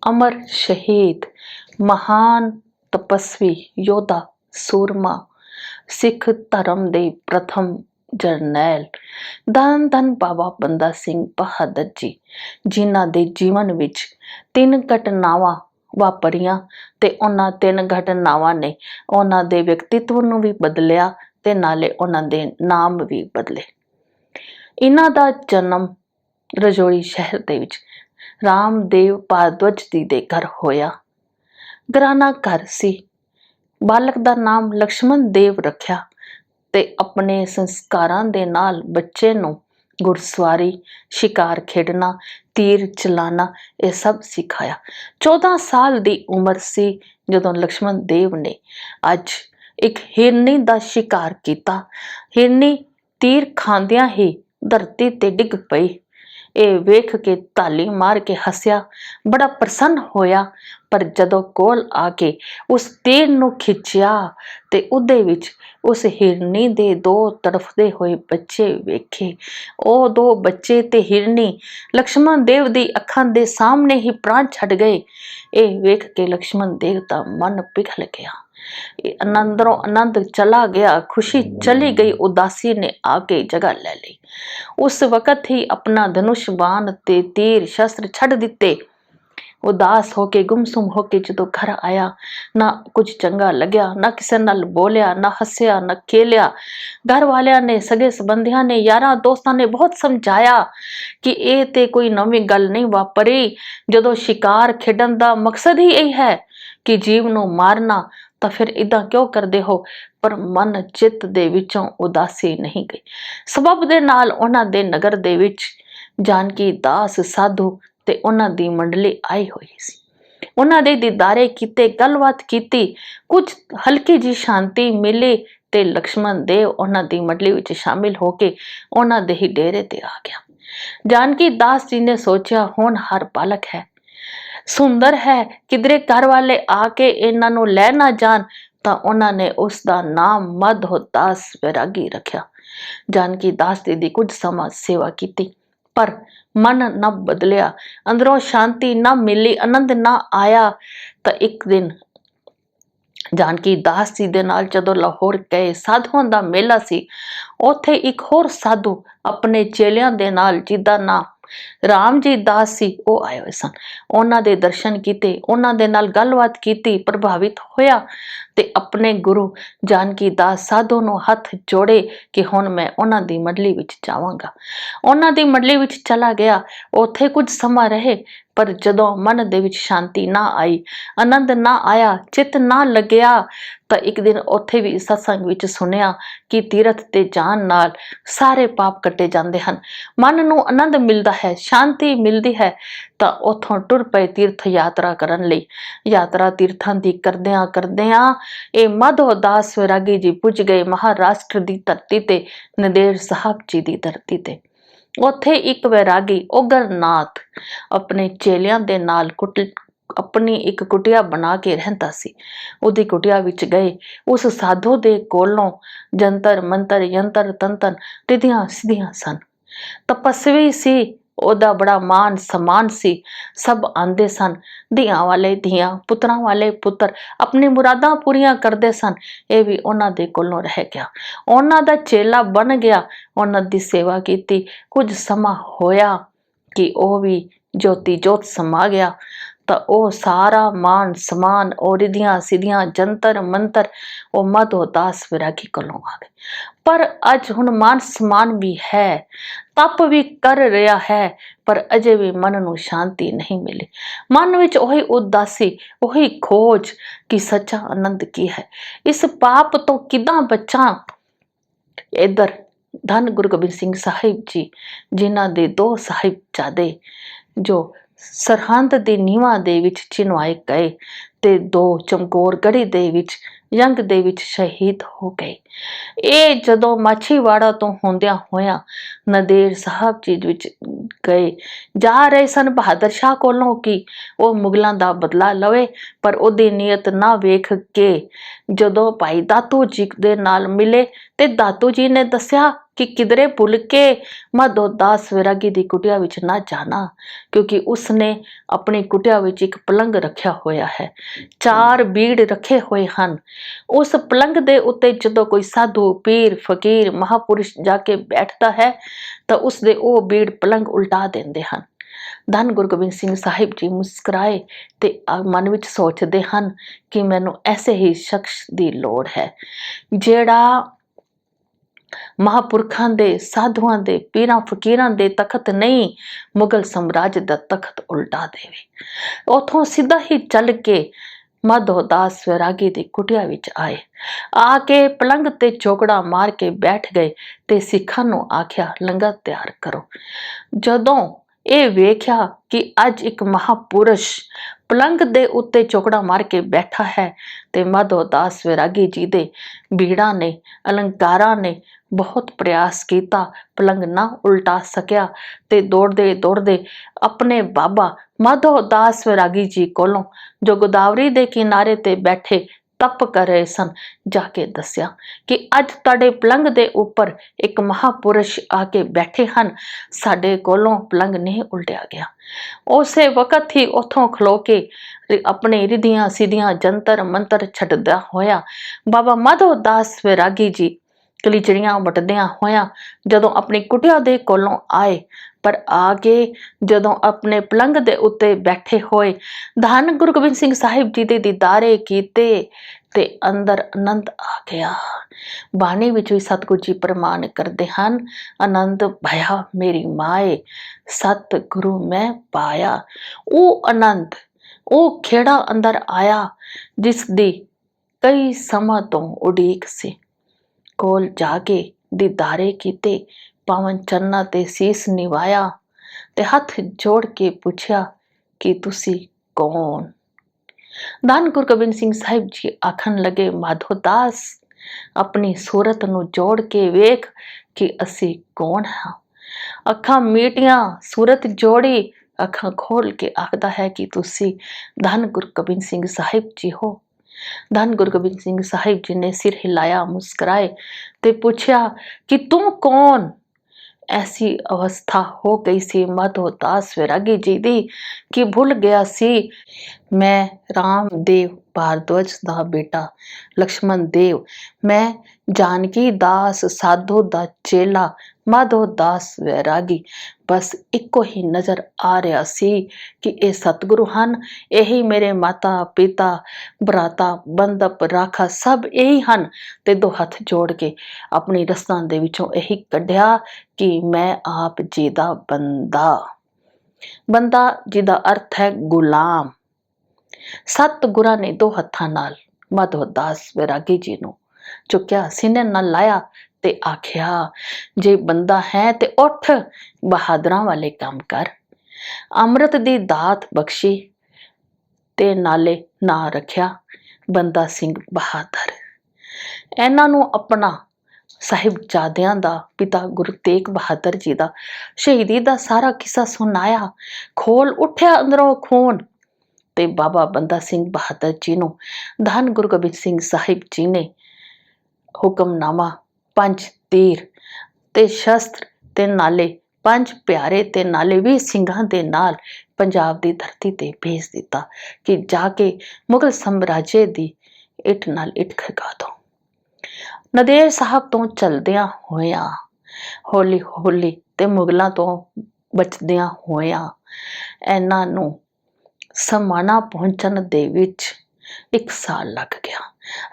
अमर शहीद, महान तपस्वी योद्धा, सूरमा, सिख धर्म दे प्रथम जरनैल धन धन बाबा बंदा सिंह बहादुर जी, जिन्हां दे जीवन विच 3 घटनावां वापरियां ते उन्हां 3 घटनावां ने उन्हां दे व्यक्तित्व नूं भी बदलिया ते नाले उन्हां दे नाम भी बदले। इन्हां दा जन्म रजौरी शहर दे विच रामदेव भारद्वाज जी दे घर होया। घराना घर सी। बालक दा नाम लक्ष्मण देव रखिया ते अपने संस्कारां दे नाल बच्चे नूं घुड़सवारी, शिकार खेडना, तीर चलाना ये सब सिखाया। 14 साल दी उम्र सी जदों लक्ष्मण देव ने अज एक हिरनी दा शिकार किया। हिरनी तीर खांदियां ही धरती ते डिग पई। ये वेख के ताली मार के हसिया, बड़ा प्रसन्न होया। पर जदों कोल आके उस तीर नूं खिंचिया ते उदे विच उस हिरनी दे 2 तड़फदे होए बच्चे वेखे। ओ 2 बच्चे ते हिरनी लक्ष्मण देव दी अखां दे सामने ही प्राण छड़ गए। ये वेख के लक्ष्मण देव दा मन पिघल गया। अंदरों आनंद चला गया, खुशी चली गई, उदासी ने आके जगह ले ली। उस वक्त ही अपना धनुष बाण ते तीर शस्त्र छड़ दिते। उदास होके गुमसुम होके जो घर आया, ना कुछ चंगा लग्या, ना किसी नाल बोलिया, ना हसिया, ना खेलिया। घर वालियां ने, सगे संबंधियां ने, यारा दोस्तां ने बहुत समझाया कि ये ते कोई नवी गल नहीं वापरी। जदों शिकार खेडन दा मकसद ही यही है कि जीव नूं मारना, तो फिर इदां क्यों करदे हो। पर मन चित्त दे विचों उदासी नहीं गई। सबब दे नाल उन्हां दे नगर दे विच जानकी दास साधु ते उन्हां दी मंडली आई हुई सी। उन्हां दे दीदारे कीते, गलबात कीती, कुछ हल्की जी शांति मिली ते लक्ष्मण देव उन्हां दी मंडली विच शामिल होके उन्हां दे ही डेरे ते आ गया। जानकी दास जी ने सोचा, होनहार बालक है, सुंदर है, किधरे घर वाले आके इन्हां नूं लै ना जान, तां उन्हां ने उस दा नाम माधोदास वैरागी रखिया। जानकी दास जी दी कुछ समा सेवा कीती, पर मन न बदलिया, अंदरों शांति न मिली, आनंद न आया। तो एक दिन जानकी दास जी दे नाल जदों लाहौर गए, साधुआं दा मेला सी। उत्थे एक होर साधु अपने चेलियां दे नाल, जिदा नाम राम जी दास सी, वो आए हुए सन। उन्हां दे दर्शन कीते, उन्हां दे नाल गलबात कीती, प्रभावित होया ते अपने गुरु जानकी दास साधु नूं हथ जोड़े कि हुण मैं उन्हां दी मंडली विच जावांगा। उन्हां दी मंडली विच चला गया। उत्थे कुछ समा रहे, पर जदों मन दे विच शांति ना आई, आनंद ना आया, चित ना लगया, तो एक दिन उत्थे भी सत्संग विच सुनिया कि तीरथ ते जान नाल सारे पाप कटे जांदे हन, मन नूं आनंद मिलदा है, शांति मिलदी है। तो उथों टुर पए तीर्थ यात्रा करन लई। यात्रा तीर्थां दी करदियां करदियां ये माधोदास वैरागी जी पुज गए महाराष्ट्र दी धरती ते, नंदेड़ साहब जी दी धरती ते। उत्थे एक वैरागी उग्रनाथ अपने चेलियां दे नाल अपनी एक कुटिया बना के रहंदा सी। उदी कुटिया विच गए। उस साधु दे कोलों जंतर मंतर, यंत्र तंत्र, रिधियां सिद्धियां सन। तपस्वी सी, ओदा बड़ा मान सम्मान सी। सब आंदे सन, धियां वाले धियां, पुत्रां वाले पुत्र, अपनी मुरादां पूरियां करदे सन। ये भी उन्हां दे कोलों रह गया, उन्हां दा चेला बन गया, उन्हां दी सेवा कीती। कुछ समा होया कि ओ भी ज्योति जोत समा गया। तो ओ सारा मान सम्मान और रिधियां सिद्धियां, जंतर मंतर ओ माधोदास वैरागी कोलों आ गए। पर अज हुण मान सम्मान भी है, तप भी कर रहा है, पर अजे भी मन नूं शांति नहीं मिली। मन विच ओही उदासी, ओही खोज कि सच्चा आनंद की है, इस पाप तो किदां बचां। इधर धन गुरु गोबिंद सिंह साहिब जी, जिन्हां दे 2 साहिबजादे जो सरहंद दी नीवां दे विच चिनवाए गए ते 2 चमकौर गढ़ी दे विच जंग दे विच शहीद हो गए। ये जदों माछीवाड़ा तो होंदियां होया नंदेड़ साहब जी विच गए, जा रहे सन बहादुर शाह कोलों कि वो मुगलों दा बदला लवे, पर ओदी नीयत ना वेख के जदों भाई दातू जी दे नाल मिले ते दातू जी ने दस्या कि किधरे भुल के माधोदास वैरागी दी कुटिया विच ना जाना, क्योंकि उसने अपनी कुटिया विच एक पलंग रखा होया है, 4 बीड़ रखे हुए हैं। उस पलंग दे उत्ते जदों कोई साधु पीर फकीर महापुरुष जाके बैठता है तो उसदे ओ बीड़ पलंग उल्टा देंदे हैं। धन गुरु गोबिंद सिंह साहिब जी मुस्कुराए ते मन विच सोचते हैं कि मैनू ऐसे ही शख्स की लोड़ है जेड़ा महापुरखां दे साधुआं दे पीरां फकीरां दे तखत नहीं मुगल साम्राज्य दा तखत उल्टा देवे। उथों सीधा ही चल के माधोदास वैरागी दी कुटिया विच आए, आके पलंग ते चौकड़ा मार के बैठ गए ते सिखां नूं आख्या लंगर तैयार करो। जदों ਇਹ ਵੇਖਿਆ कि अज एक महापुरुष पलंग दे उत्ते चौकड़ा मार के बैठा है ते माधोदास वैरागी जी दे बीड़ा ने अलंकारा ने बहुत प्रयास किया, पलंग ना उल्टा सकिया ते दौड़दे दौड़दे अपने बाबा माधोदास वैरागी जी कोलों जो गोदावरी दे किनारे ते बैठे तप कर रहे सन जाके दसिया कि अज तुहाडे पलंग दे उपर एक महापुरुष आके बैठे हैं, साडे कोलों पलंग नहीं उल्टिया गया। उसे वक्त ही उथों खलो के अपने रिधियां सीधियां जंतर मंतर छड्डदा होया बाबा माधोदास वैरागी जी कलीचड़ियां वटदियां होया जदों अपनी कुटिया दे कोलों आए, पर आके जदों अपने पलंग दे उत्ते बैठे होए धन गुरु गोबिंद सिंह साहिब जी दे दीदारे कीते ते अंदर आनंद आ गया। बाणी विच भी सतगुरु जी प्रमाण करते हैं, आनंद भया मेरी माए सतगुरु मैं पाया। वो आनंद वो खेड़ा अंदर आया जिस दी कई समा तो उड़ीक सी। कोल जाके दीदारे कीते, पावन चरना ते सीस निवाया ते हथ जोड़ के पूछया कि तुसी कौन। धन गुरु गोबिंद सिंह साहिब जी आखन लगे माधोदास अपनी सूरत नू जोड़ के वेख कि असी कौन हाँ। अखां मीटियां सूरत जोड़ी अखां खोल के आखदा है कि तुसी धन गुरु गोबिंद सिंह साहिब जी हो। धन गुरु गोबिंद सिंह साहिब जी ने सिर हिलाया, मुस्कुराए ते पूछया कि तू कौन। ऐसी अवस्था हो गई सी माधोदास वैरागी जी दी कि भूल गया सी मैं रामदेव भारद्वाज दा बेटा लक्ष्मण देव, मैं जानकी दास साधु दा चेला माधोदास वैरागी। बस इको ही नजर आ रहा सी कि ये सतगुरु हन, यही मेरे माता पिता भराता बंदप राखा सब यही हन। ते दो हथ जोड़ के अपनी रस्सां दे विचों यही कढ़िया कि मैं आप जी दा बंदा। बंदा जिदा अर्थ है गुलाम। सतगुरां ने दो हत्थां नाल माधोदास वैरागी जी नूं चुक्या, सीने नाल लाया ते आख्या जे बंदा है ते उठ बहादुरां वाले काम कर। अमृत दी दात बख्शी ते नाले ना रखिया बंदा सिंह बहादुर। इन्हां नूं अपना साहिबजादियां दा पिता गुरु तेग बहादुर जी दा शहीदी दा सारा किस्सा सुनाया। खोल उठ्या अंदरों खून ते बाबा बंदा सिंह बहादुर जी नूं धन गुरु गोबिंद सिंह साहिब जी ने हुक्मनामा 5 तीर ते शस्त्र ते नाले 5 प्यारे ते नाले 20 सिंघां दे नाल पंजाब दी धरती ते भेज दिता कि जाके मुगल साम्राज्य दी इट नाल इट खड़का दो। नदेड़ साहब तो चलदियां होया हौली हौली ते मुगलों तो बचदियां होया इन्हां नूं समाना पहुंचण दे विच 1 साल लग गया।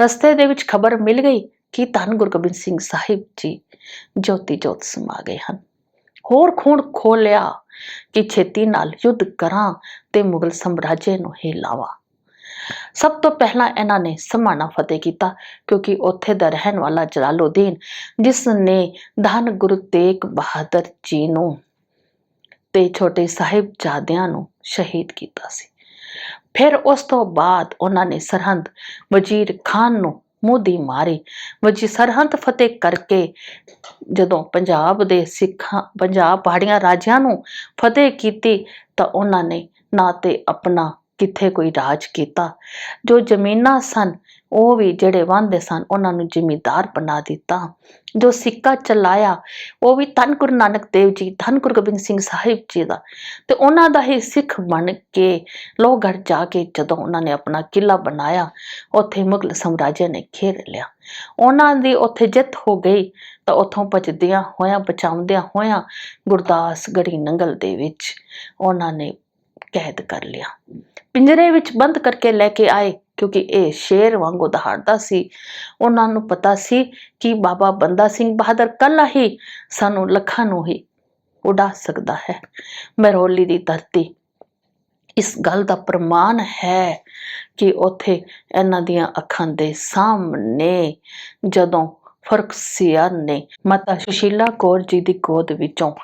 रस्ते दे विच खबर मिल गई कि धन गुरु गोबिंद सिंह साहिब जी ज्योति जोत समा गए हैं। होर खून खोलिया कि छेती नाल युद्ध करां ते मुगल साम्राज्य नूं हिलावां। सब तो पहला इन्हां ने समाना फतेह किया क्योंकि उत्थे दा रहन वाला जलालुद्दीन जिसने धन गुरु तेग बहादुर जी नूं ते छोटे साहिबजादियां नूं शहीद किया सी। फिर उस तो बाद उन्होंने सरहंद वजीर खान नूं मूंह दी मारी। वजी सरहंद फतेह करके जदों पंजाब दे सिखां पंजाब पहाड़ियां राजियां नूं फतेह कीती तां उन्होंने ना ते अपना ਕਿੱਥੇ ਕੋਈ ਰਾਜ ਕੀਤਾ। ਜੋ ਜ਼ਮੀਨਾਂ ਸਨ ਉਹ ਵੀ ਜਿਹੜੇ ਵਾਹੁੰਦੇ ਸਨ ਉਹਨਾਂ ਨੂੰ ਜ਼ਿਮੀਂਦਾਰ ਬਣਾ ਦਿੱਤਾ। ਜੋ ਸਿੱਕਾ ਚਲਾਇਆ ਉਹ ਵੀ ਧੰਨ ਗੁਰੂ ਨਾਨਕ ਦੇਵ ਜੀ, ਧੰਨ ਗੁਰੂ ਗੋਬਿੰਦ ਸਿੰਘ ਸਾਹਿਬ ਜੀ ਦਾ, ਤੇ ਉਹਨਾਂ ਦਾ ਹੀ ਸਿੱਖ ਬਣ ਕੇ ਲੋਹਗੜ੍ਹ ਜਾ ਕੇ ਜਦੋਂ ਉਹਨਾਂ ਨੇ ਆਪਣਾ ਕਿਲਾ ਬਣਾਇਆ, ਉੱਥੇ ਮੁਗਲ ਸਾਮਰਾਜ ਨੇ ਘੇਰ ਲਿਆ। ਉਹਨਾਂ ਦੀ ਉੱਥੇ ਜਿੱਤ ਹੋ ਗਈ ਤਾਂ ਉੱਥੋਂ ਬਚਦਿਆਂ ਹੋਇਆਂ ਬਚਾਉਂਦਿਆਂ ਹੋਇਆਂ ਗੁਰਦਾਸਗੜ੍ਹੀ ਨੰਗਲ ਦੇ ਵਿੱਚ ਉਹਨਾਂ ਨੇ ਕੈਦ ਕਰ ਲਿਆ, ਪਿੰਜਰੇ ਵਿੱਚ ਬੰਦ ਕਰਕੇ ਲੈ ਕੇ ਆਏ, ਕਿਉਂਕਿ ਇਹ ਸ਼ੇਰ ਵਾਂਗੂ ਦਹਾੜਦਾ ਸੀ। ਉਹਨਾਂ ਨੂੰ ਪਤਾ ਸੀ ਕਿ ਬਾਬਾ ਬੰਦਾ ਸਿੰਘ ਬਹਾਦਰ ਕੱਲਾ ਹੀ ਸਾਨੂੰ ਲੱਖਾਂ ਨੂੰ ਹੀ ਉਡਾ ਸਕਦਾ ਹੈ। ਮਹਿਰੌਲੀ ਦੀ ਧਰਤੀ ਇਸ ਗੱਲ ਦਾ ਪ੍ਰਮਾਣ ਹੈ ਕਿ ਉੱਥੇ ਇਹਨਾਂ ਦੀਆਂ ਅੱਖਾਂ ਦੇ ਸਾਹਮਣੇ ਜਦੋਂ ਫਰਖਸੀਅਰ ਨੇ ਮਾਤਾ ਸੁਸ਼ੀਲਾ ਕੌਰ ਜੀ ਦੀ ਗੋਦ ਵਿੱਚੋਂ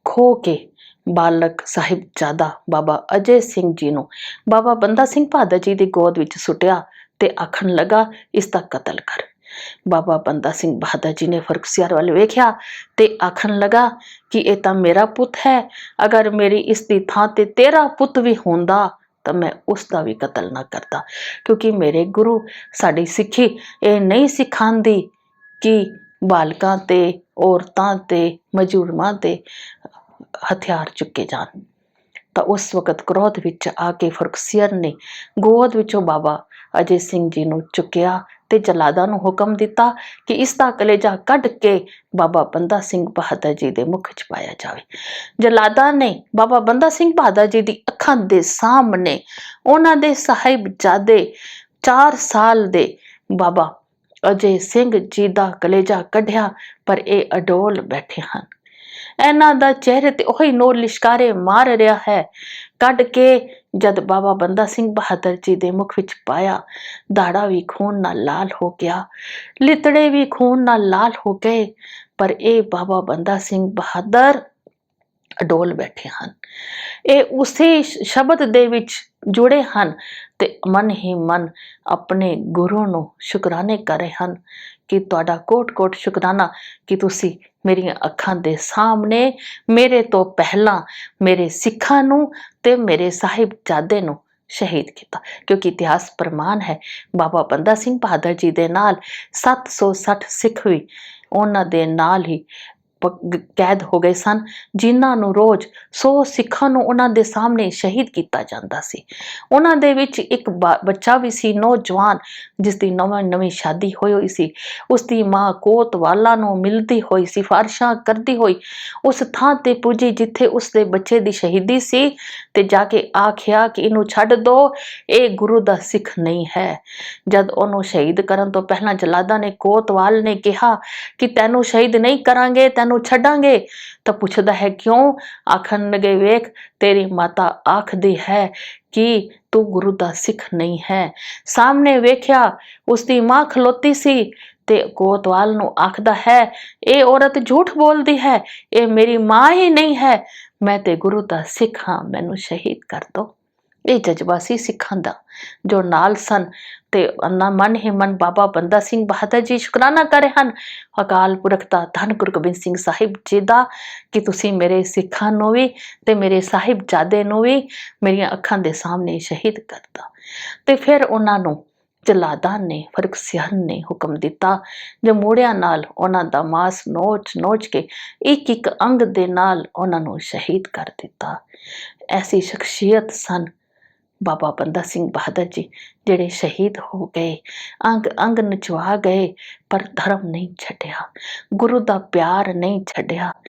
ਖੋ ਕੇ ਬਾਲਕ ਸਾਹਿਬਜ਼ਾਦਾ ਬਾਬਾ ਅਜੈ ਸਿੰਘ ਜੀ ਨੂੰ ਬਾਬਾ ਬੰਦਾ ਸਿੰਘ ਬਹਾਦਰ ਜੀ ਦੀ ਗੋਦ ਵਿੱਚ ਸੁੱਟਿਆ ਤੇ ਆਖਣ ਲੱਗਾ, ਇਸ ਦਾ ਕਤਲ ਕਰ। ਬਾਬਾ ਬੰਦਾ ਸਿੰਘ ਬਹਾਦਰ ਜੀ ਨੇ ਫਰਖਸੀਅਰ ਵੱਲ ਵੇਖਿਆ ਤੇ ਆਖਣ ਲੱਗਾ ਕਿ ਇਹ ਤਾਂ ਮੇਰਾ ਪੁੱਤ ਹੈ, ਅਗਰ ਮੇਰੀ ਇਸ ਦੀ ਥਾਂ ਤੇ ਤੇਰਾ ਪੁੱਤ ਵੀ ਹੁੰਦਾ ਤਾਂ ਮੈਂ ਉਸ ਦਾ ਵੀ ਕਤਲ ਨਾ ਕਰਦਾ, ਕਿਉਂਕਿ ਮੇਰੇ ਗੁਰੂ ਸਾਡੀ ਸਿੱਖੀ ਇਹ ਨਹੀਂ ਸਿਖਾਉਂਦੀ ਕਿ ਬਾਲਕਾਂ ਤੇ ਔਰਤਾਂ ਤੇ ਮਜੂਰਮਾਂ ਤੇ ਹਥਿਆਰ ਚੁੱਕੇ ਜਾਣ। ਤਾਂ ਉਸ ਵਕਤ ਕ੍ਰੋਧ ਵਿੱਚ ਆ ਕੇ ਫਰਖਸੀਅਰ ਨੇ ਗੋਦ ਵਿੱਚੋਂ ਬਾਬਾ ਅਜੈ ਸਿੰਘ ਜੀ ਨੂੰ ਚੁੱਕਿਆ ਤੇ ਜਲਾਦਾਂ ਨੂੰ ਹੁਕਮ ਦਿੱਤਾ ਕਿ ਇਸ ਦਾ ਕਲੇਜਾ ਕੱਢ ਕੇ ਬਾਬਾ ਬੰਦਾ ਸਿੰਘ ਬਹਾਦਰ ਜੀ ਦੇ ਮੁਖ 'ਚ ਪਾਇਆ ਜਾਵੇ। ਜਲਾਦਾਂ ਨੇ ਬਾਬਾ ਬੰਦਾ ਸਿੰਘ ਬਹਾਦਰ ਜੀ ਦੀ ਅੱਖਾਂ ਦੇ ਸਾਹਮਣੇ ਉਹਨਾਂ ਦੇ ਸਾਹਿਬਜ਼ਾਦੇ 4 ਸਾਲ ਦੇ ਬਾਬਾ ਅਜੈ ਸਿੰਘ ਜੀ ਦਾ ਕਲੇਜਾ ਕੱਢਿਆ, ਪਰ ਇਹ ਅਡੋਲ ਬੈਠੇ ਹਨ। ਇਹਨਾਂ ਦਾ ਚਿਹਰੇ ਤੇ ਉਹੀ ਨੂਰ ਲਿਸ਼ਕਾਰੇ ਮਾਰ ਰਿਹਾ ਹੈ। ਕੱਢ ਕੇ ਜਦ ਬਾਬਾ ਬੰਦਾ ਸਿੰਘ ਬਹਾਦਰ ਜੀ ਦੇ ਮੁਖ ਵਿੱਚ ਪਾਇਆ, ਦਾੜਾ ਵੀ ਖੂਨ ਨਾਲ ਲਾਲ ਹੋ ਗਿਆ, ਲਿਤੜੇ ਵੀ ਖੂਨ ਨਾਲ ਲਾਲ ਹੋ ਗਏ, ਪਰ ਇਹ ਬਾਬਾ ਬੰਦਾ ਸਿੰਘ ਬਹਾਦਰ ਅਡੋਲ ਬੈਠੇ ਹਨ। ਇਹ ਉਸੇ ਸ਼ਬਦ ਦੇ ਵਿੱਚ ਜੁੜੇ ਹਨ ਤੇ ਮਨ ਹੀ ਮਨ ਆਪਣੇ ਗੁਰੂ ਨੂੰ ਸ਼ੁਕਰਾਨੇ ਕਰ ਰਹੇ ਹਨ ਕਿ ਤੁਹਾਡਾ ਕੋਟ-ਕੋਟ ਸ਼ੁਕਰਾਨਾ ਕਿ ਤੁਸੀਂ ਮੇਰੀਆਂ ਅੱਖਾਂ ਦੇ ਸਾਹਮਣੇ ਮੇਰੇ ਤੋਂ ਪਹਿਲਾਂ ਮੇਰੇ ਸਿੱਖਾਂ ਨੂੰ ਤੇ ਮੇਰੇ ਸਾਹਿਬਜ਼ਾਦੇ ਨੂੰ ਸ਼ਹੀਦ ਕੀਤਾ। ਕਿਉਂਕਿ ਇਤਿਹਾਸ ਪ੍ਰਮਾਣ ਹੈ, ਬਾਬਾ ਬੰਦਾ ਸਿੰਘ ਬਹਾਦਰ ਜੀ ਦੇ ਨਾਲ 760 ਸਿੱਖ ਵੀ ਉਹਨਾਂ ਦੇ ਨਾਲ ਹੀ ਕੈਦ ਹੋ ਗਏ ਸਨ, ਜਿਨ੍ਹਾਂ ਨੂੰ ਰੋਜ਼ 100 ਸਿੱਖਾਂ ਨੂੰ ਉਹਨਾਂ ਦੇ ਸਾਹਮਣੇ ਸ਼ਹੀਦ ਕੀਤਾ ਜਾਂਦਾ ਸੀ। ਉਹਨਾਂ ਦੇ ਵਿੱਚ ਇੱਕ ਬੱਚਾ ਵੀ ਸੀ, ਨੌਜਵਾਨ, ਜਿਸ ਦੀ ਨਵੀਂ ਸ਼ਾਦੀ ਹੋਈ ਸੀ। ਉਸ ਦੀ ਮਾਂ ਕੋਤਵਾਲਾਂ ਨੂੰ ਮਿਲਦੀ ਹੋਈ, ਸਿਫਾਰਿਸ਼ਾਂ ਕਰਦੀ ਹੋਈ ਉਸ ਥਾਂ ਤੇ ਪੁੱਜੀ ਜਿੱਥੇ ਉਸ ਦੇ ਬੱਚੇ ਦੀ ਸ਼ਹੀਦੀ ਸੀ, ਤੇ ਜਾ ਕੇ ਆਖਿਆ ਕਿ ਇਹਨੂੰ ਛੱਡ ਦਿਓ, ਇਹ ਗੁਰੂ ਦਾ ਸਿੱਖ ਨਹੀਂ ਹੈ। ਜਦ ਉਹਨੂੰ ਸ਼ਹੀਦ ਕਰਨ ਤੋਂ ਪਹਿਲਾਂ ਜਲਾਦਾਂ ਨੇ, ਕੋਤਵਾਲ ਨੇ ਕਿਹਾ ਕਿ ਤੈਨੂੰ ਸ਼ਹੀਦ ਨਹੀਂ ਕਰਾਂਗੇ, ਤੈਨੂੰ ਛੱਡਾਂਗੇ, ਤਾਂ ਪੁੱਛਦਾ ਹੈ ਕਿਉਂ? ਆਖਣ ਲੱਗੇ, ਵੇਖ ਤੇਰੀ ਮਾਤਾ ਆਖਦੀ ਹੈ ਕਿ ਤੂੰ ਗੁਰੂ ਦਾ ਸਿੱਖ ਨਹੀਂ ਹੈ। ਸਾਹਮਣੇ ਵੇਖਿਆ ਉਸ ਦੀ ਮਾਂ ਖਲੋਤੀ ਸੀ ਤੇ ਕੋਤਵਾਲ ਨੂੰ ਆਖਦਾ ਹੈ, ਇਹ ਔਰਤ ਝੂਠ ਬੋਲਦੀ ਹੈ, ਇਹ ਮੇਰੀ ਮਾਂ ਹੀ ਨਹੀਂ ਹੈ, ਮੈਂ ਤੇ ਗੁਰੂ ਦਾ ਸਿੱਖ ਹਾਂ, ਮੈਨੂੰ ਸ਼ਹੀਦ ਕਰ ਦੋ। ਇਹ ਜਜ਼ਬਾ ਸੀ ਸਿੱਖਾਂ ਦਾ ਜੋ ਨਾਲ ਸਨ, ਤੇ ਮਨ ਹੀ ਮਨ ਬਾਬਾ ਬੰਦਾ ਸਿੰਘ ਬਹਾਦਰ ਜੀ ਸ਼ੁਕਰਾਨਾ ਕਰ ਰਹੇ ਹਨ ਅਕਾਲ ਪੁਰਖ ਦਾ, ਧੰਨ ਗੁਰੂ ਗੋਬਿੰਦ ਸਿੰਘ ਸਾਹਿਬ ਜੀ ਦਾ, ਕਿ ਤੁਸੀਂ ਮੇਰੇ ਸਿੱਖਾਂ ਨੂੰ ਵੀ ਤੇ ਮੇਰੇ ਸਾਹਿਬਜ਼ਾਦੇ ਨੂੰ ਵੀ ਮੇਰੀਆਂ ਅੱਖਾਂ ਦੇ ਸਾਹਮਣੇ ਸ਼ਹੀਦ ਕਰਤਾ। ਤੇ ਫਿਰ ਉਹਨਾਂ ਨੂੰ ਜਲਾਦਾਂ ਨੇ, ਫਰਖਸੀਅਰ ਨੇ ਹੁਕਮ ਦਿੱਤਾ, ਜਮੂੜਿਆਂ ਨਾਲ ਉਹਨਾਂ ਦਾ ਮਾਸ ਨੋਚ ਕੇ ਇੱਕ ਇੱਕ ਅੰਗ ਦੇ ਨਾਲ ਉਹਨਾਂ ਨੂੰ ਸ਼ਹੀਦ ਕਰ ਦਿੱਤਾ। ਐਸੀ ਸ਼ਖਸੀਅਤ ਸਨ ਬਾਬਾ ਬੰਦਾ ਸਿੰਘ ਬਹਾਦਰ ਜੀ, ਜਿਹੜੇ ਸ਼ਹੀਦ ਹੋ ਗਏ, ਅੰਗ ਅੰਗ ਨਚਵਾ ਗਏ, ਪਰ ਧਰਮ ਨਹੀਂ ਛੱਡਿਆ, ਗੁਰੂ ਦਾ ਪਿਆਰ ਨਹੀਂ ਛੱਡਿਆ।